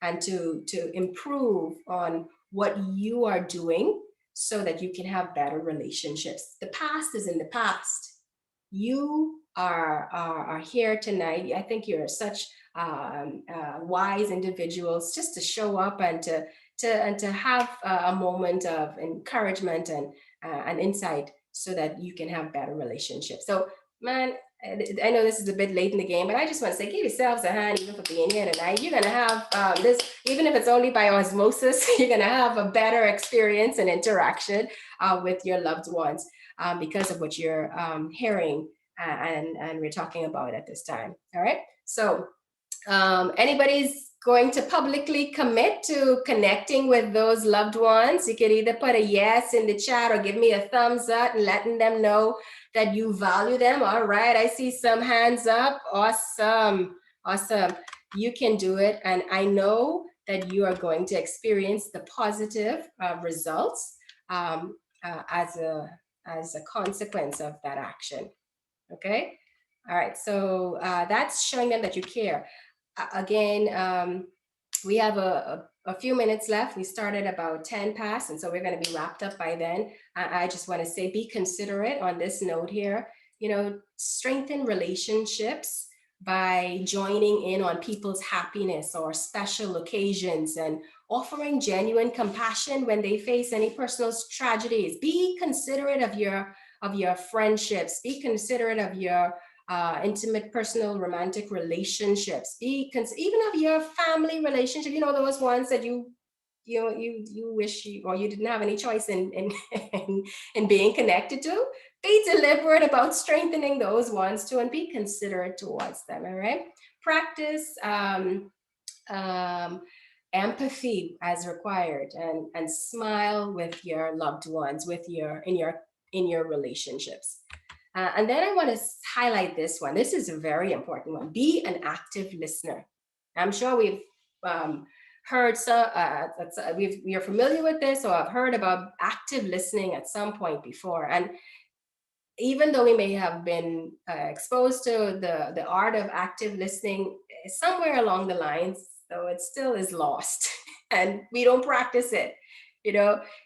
Speaker 1: and to improve on what you are doing so that you can have better relationships. The past is in the past. You are here tonight. I think you're such wise individuals just to show up and to have a moment of encouragement and insight so that you can have better relationships. So, man, I know this is a bit late in the game, but I just want to say, give yourselves a hand even for being here tonight. You're gonna have this, even if it's only by osmosis, you're gonna have a better experience and interaction with your loved ones because of what you're hearing and we're talking about at this time. All right. So anybody's going to publicly commit to connecting with those loved ones, you can either put a yes in the chat or give me a thumbs up and letting them know that you value them. All right, I see some hands up. Awesome. Awesome. You can do it. And I know that you are going to experience the positive results as a consequence of that action. Okay. All right. So that's showing them that you care. Again, we have a few minutes left. We started about 10 past, and so we're going to be wrapped up by then. I just want to say, be considerate on this note here. Strengthen relationships by joining in on people's happiness or special occasions and offering genuine compassion when they face any personal tragedies. Be considerate of your friendships. Be considerate of your intimate, personal, romantic relationships. Even of your family relationship. Those ones that you wish or you didn't have any choice in being connected to. Be deliberate about strengthening those ones too, and be considerate towards them. All right. Practice um, empathy as required, and smile with your loved ones, in your relationships. And then I want to highlight this one. This is a very important one. Be an active listener. I'm sure we've heard we are familiar with this, or I've heard about active listening at some point before. And even though we may have been exposed to the art of active listening somewhere along the lines, though it still is lost, and we don't practice it. It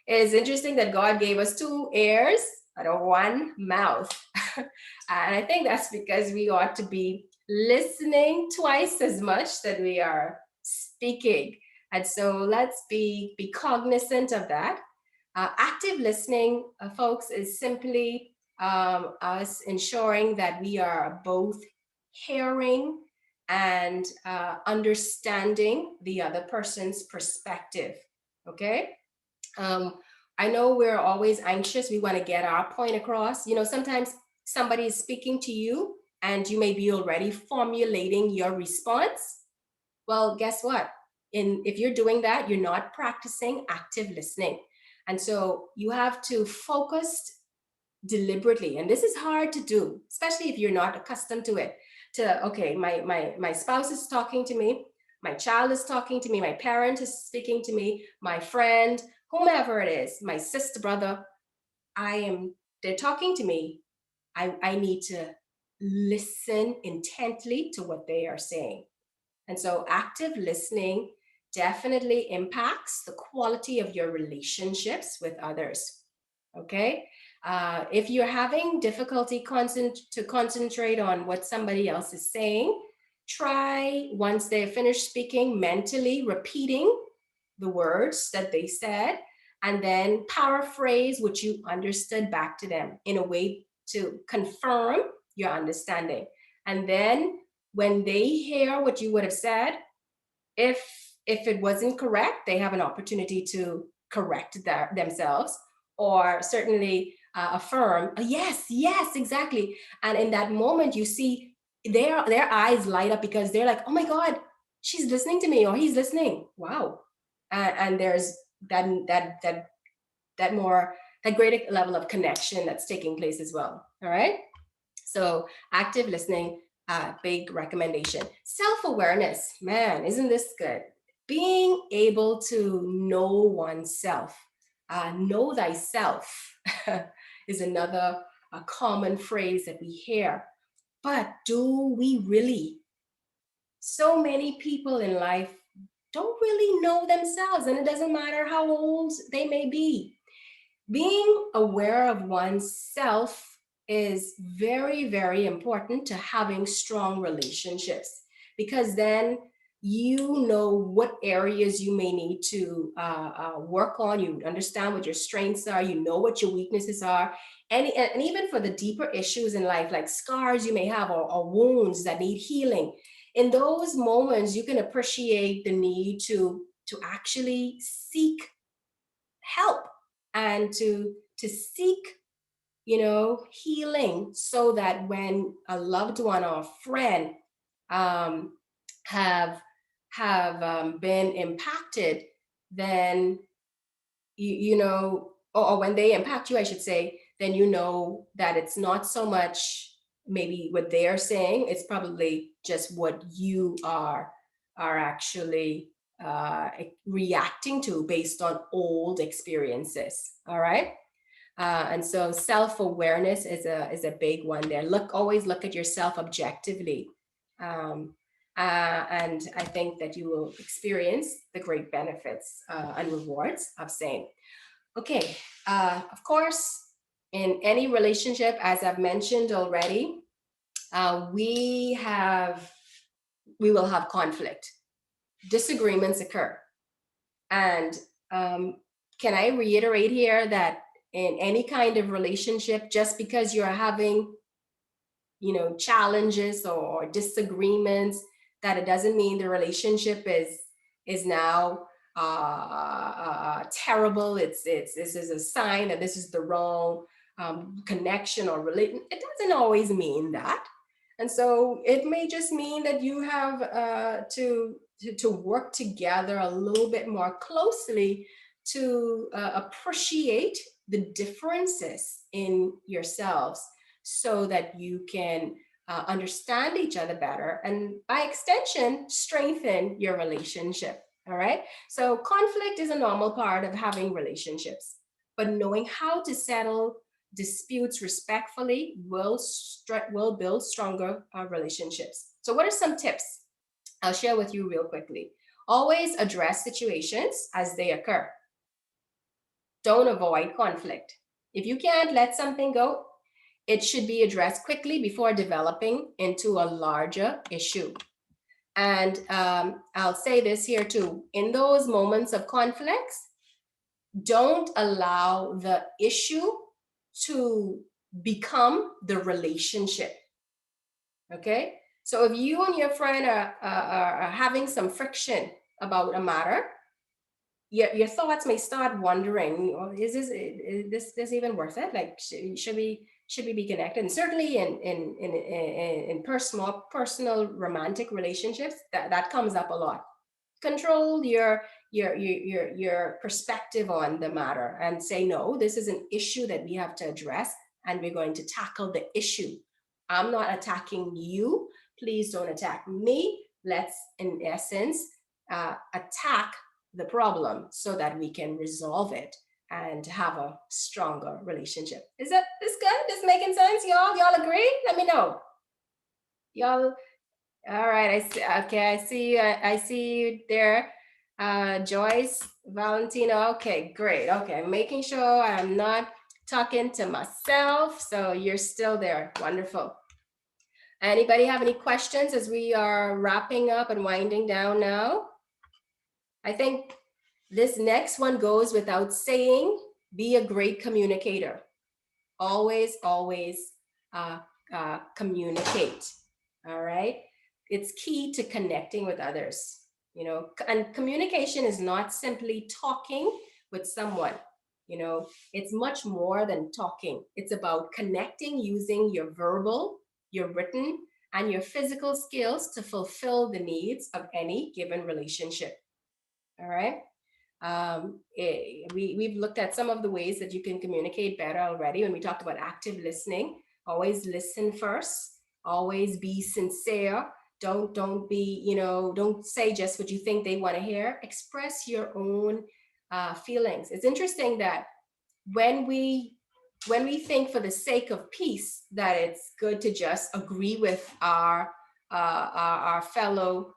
Speaker 1: is interesting that God gave us 2 ears and 1 mouth. And I think that's because we ought to be listening twice as much that we are speaking. And so let's be cognizant of that. Active listening, folks, is simply us ensuring that we are both hearing and understanding the other person's perspective. Okay. I know we're always anxious. We want to get our point across. Sometimes somebody is speaking to you and you may be already formulating your response. Well, guess what? If you're doing that, you're not practicing active listening. And so you have to focus deliberately. And this is hard to do, especially if you're not accustomed to it. Okay, my spouse is talking to me, my child is talking to me, my parent is speaking to me, my friend, whomever it is, my sister, brother, they're talking to me. I need to listen intently to what they are saying. And so active listening definitely impacts the quality of your relationships with others. Okay. If you're having difficulty to concentrate on what somebody else is saying, try, once they're finished speaking, mentally repeating the words that they said, and then paraphrase what you understood back to them in a way to confirm your understanding. And then when they hear what you would have said, if it wasn't correct, they have an opportunity to correct themselves, or certainly affirm, yes, yes, exactly. And in that moment, you see their eyes light up, because they're like, oh my God, she's listening to me, or he's listening. Wow. And there's that more that greater level of connection that's taking place as well. All right. So active listening, big recommendation. Self-awareness, man, isn't this good? Being able to know oneself, know thyself is another common phrase that we hear. But do we really? So many people in life don't really know themselves, and it doesn't matter how old they may be. Being aware of oneself is very, very important to having strong relationships, because then you know what areas you may need to work on. You understand what your strengths are, you know what your weaknesses are. And even for the deeper issues in life, like scars you may have, or wounds that need healing, in those moments you can appreciate the need to actually seek help, and to seek, healing, so that when a loved one or a friend um, have been impacted, then or when they impact you, I should say, then you know that it's not so much maybe what they're saying, it's probably just what you are actually reacting to based on old experiences. All right. And so self-awareness is a big one there. Always look at yourself objectively. Um, and I think that you will experience the great benefits and rewards of saying, okay, of course, in any relationship, as I've mentioned already, we will have conflict. Disagreements occur. And can I reiterate here that in any kind of relationship, just because you're having, challenges or disagreements, that it doesn't mean the relationship is now terrible. It's this is a sign that this is the wrong connection or relation. It doesn't always mean that. And so it may just mean that you have to work together a little bit more closely to appreciate the differences in yourselves, so that you can understand each other better, and by extension, strengthen your relationship. All right. So conflict is a normal part of having relationships, but knowing how to settle disputes respectfully will build stronger relationships. So, what are some tips I'll share with you real quickly? Always address situations as they occur. Don't avoid conflict. If you can't let something go, it should be addressed quickly before developing into a larger issue. And I'll say this here too. In those moments of conflicts, don't allow the issue to become the relationship. Okay? So if you and your friend are having some friction about a matter, your thoughts may start wondering, oh, is this even worth it? Like, should we be connected? And certainly in personal romantic relationships, that comes up a lot. Control your perspective on the matter, and say, no, this is an issue that we have to address, and we're going to tackle the issue. I'm not attacking you, please don't attack me. Let's, in essence, attack the problem so that we can resolve it and have a stronger relationship. Is this good? This making sense, y'all? Y'all agree? Let me know. Y'all, all right. I see. Okay, I see you. I see you there, Joyce, Valentina. Okay, great. Okay, making sure I'm not talking to myself. So you're still there. Wonderful. Anybody have any questions as we are wrapping up and winding down now? I think this next one goes without saying. Be a great communicator. Always, always communicate. All right. It's key to connecting with others, and communication is not simply talking with someone. It's much more than talking. It's about connecting using your verbal, your written, and your physical skills to fulfill the needs of any given relationship. All right. We've looked at some of the ways that you can communicate better already when we talked about active listening. Always listen first. Always be sincere. Don't be, don't say just what you think they want to hear. Express your own feelings. It's interesting that when we when we think for the sake of peace that it's good to just agree with our fellow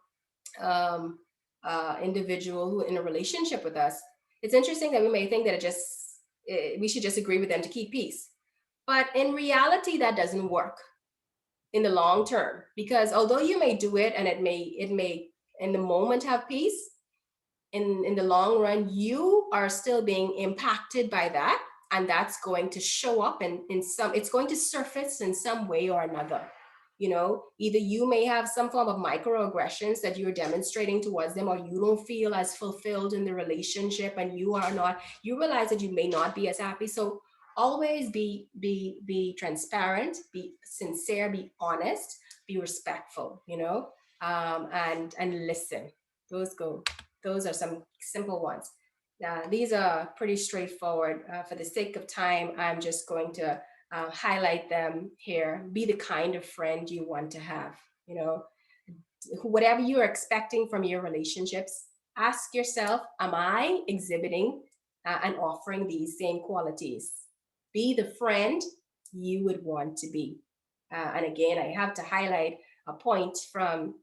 Speaker 1: um, individual who in a relationship with us, it's interesting that we may think that we should just agree with them to keep peace. But in reality, that doesn't work in the long term, because although you may do it and it may in the moment have peace, in the long run, you are still being impacted by that, and that's going to show up in some, it's going to surface in some way or another. Either you may have some form of microaggressions that you're demonstrating towards them, or you don't feel as fulfilled in the relationship, and you realize that you may not be as happy. So always be transparent, be sincere, be honest, be respectful, and listen. Those are some simple ones. These are pretty straightforward. For the sake of time, I'm just going to highlight them here. Be the kind of friend you want to have. You know, Whatever you're expecting from your relationships, ask yourself, am I exhibiting and offering these same qualities? Be the friend you would want to be. And again, I have to highlight a point from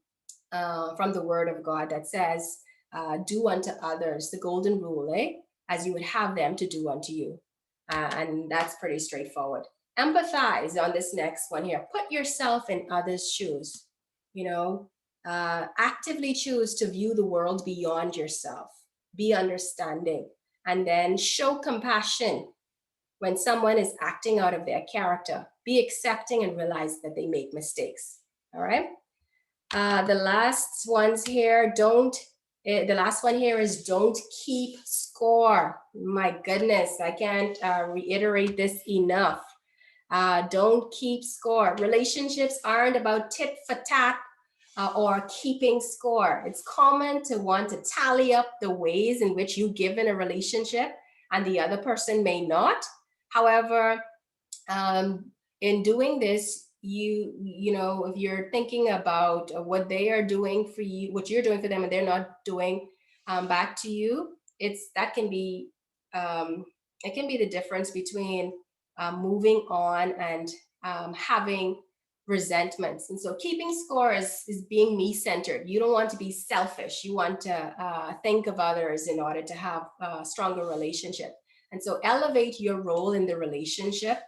Speaker 1: the Word of God that says, "Do unto others the golden rule, as you would have them to do unto you." And that's pretty straightforward. Empathize on this next one here. Put yourself in others' shoes. Actively choose to view the world beyond yourself. Be understanding, and then show compassion when someone is acting out of their character. Be accepting and realize that they make mistakes. All right. The last ones here, don't, the last one here is don't keep score. My goodness, I can't reiterate this enough. Don't keep score. Relationships aren't about tit for tat or keeping score. It's common to want to tally up the ways in which you give in a relationship and the other person may not. However, um, in doing this, if you're thinking about what they are doing for you, what you're doing for them, and they're not doing back to you, that can be it can be the difference between moving on and having resentments. And so keeping score is being me-centered. You don't want to be selfish. You want to think of others in order to have a stronger relationship. And so elevate your role in the relationship.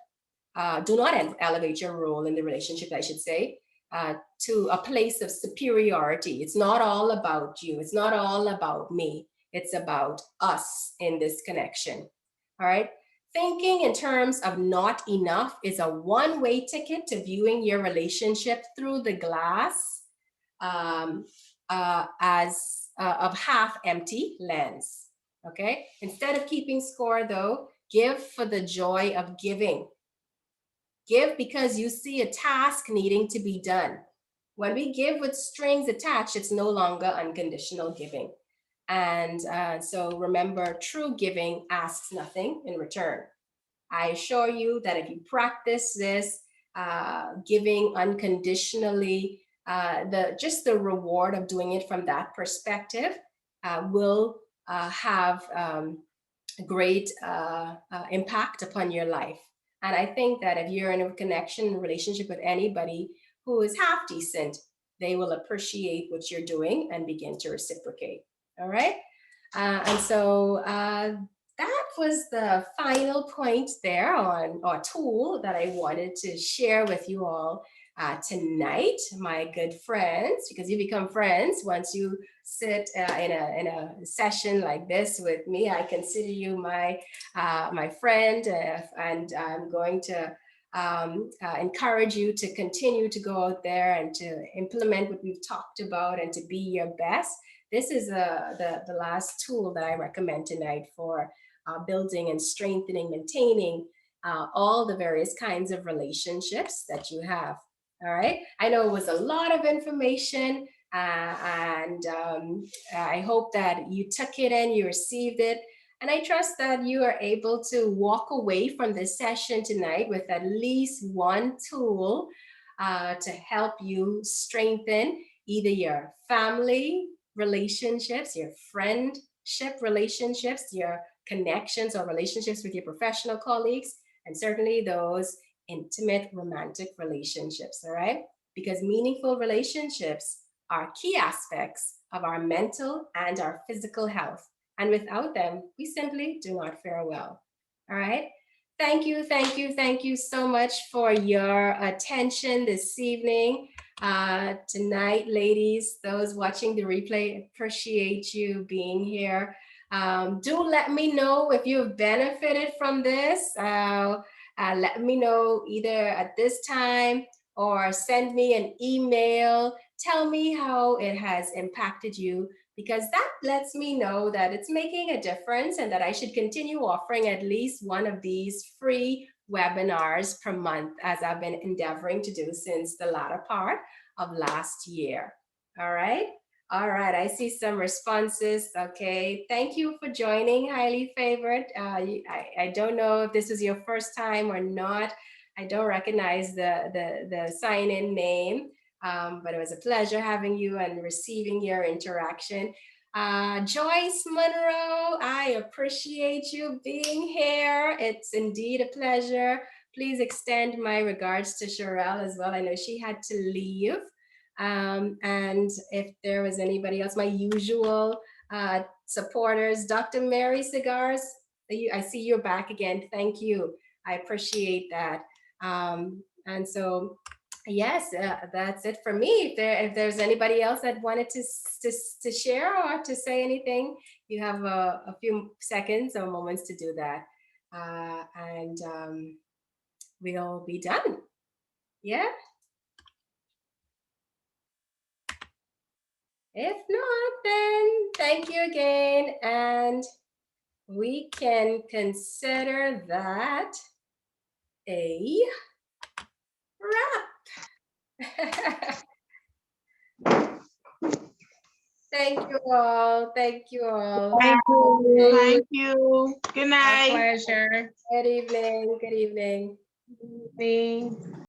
Speaker 1: Do not elevate your role in the relationship, I should say, to a place of superiority. It's not all about you. It's not all about me. It's about us in this connection. All right. Thinking in terms of not enough is a one-way ticket to viewing your relationship through the glass as of half empty lens. Okay. Instead of keeping score, though, give for the joy of giving. Give because you see a task needing to be done. When we give with strings attached, it's no longer unconditional giving. And so remember, true giving asks nothing in return. I assure you that if you practice this, giving unconditionally, the reward of doing it from that perspective will have great impact upon your life. And I think that if you're in a connection, relationship with anybody who is half decent, they will appreciate what you're doing and begin to reciprocate. All right. And so that was the final point there on our tool that I wanted to share with you all tonight, my good friends, because you become friends once you sit in a session like this with me. I consider you my friend, and I'm going to encourage you to continue to go out there and to implement what we've talked about and to be your best. This is the last tool that I recommend tonight for building and strengthening, maintaining all the various kinds of relationships that you have. All right. I know it was a lot of information, and I hope that you took it in, you received it, and I trust that you are able to walk away from this session tonight with at least one tool to help you strengthen either your family relationships, your friendship relationships, your connections or relationships with your professional colleagues, and certainly those intimate romantic relationships, all right? Because meaningful relationships are key aspects of our mental and our physical health. And without them, we simply do not fare well. All right? Thank you so much for your attention this evening. Tonight, ladies, those watching the replay, appreciate you being here. Do let me know if you've benefited from this. Let me know either at this time or send me an email. Tell me how it has impacted you, because that lets me know that it's making a difference and that I should continue offering at least one of these free webinars per month, as I've been endeavoring to do since the latter part of last year. All right. All right, I see some responses. Okay, thank you for joining, highly favored. I don't know if this is your first time or not. I don't recognize the sign-in name, but it was a pleasure having you and receiving your interaction. Joyce Monroe, I appreciate you being here. It's indeed a pleasure. Please extend my regards to Sherelle as well. I know she had to leave. And if there was anybody else, my usual supporters, Dr. Mary Cigars, I see you're back again. Thank you. I appreciate that. And so, yes, that's it for me. If there's anybody else that wanted to share or to say anything, you have a few seconds or moments to do that. And we'll be done. Yeah. If not, then thank you again. And we can consider that a wrap. Thank you all. Thank you all.
Speaker 2: Thank you. Thank you. Good night.
Speaker 3: My pleasure.
Speaker 1: Good evening. Good evening.
Speaker 2: Good evening.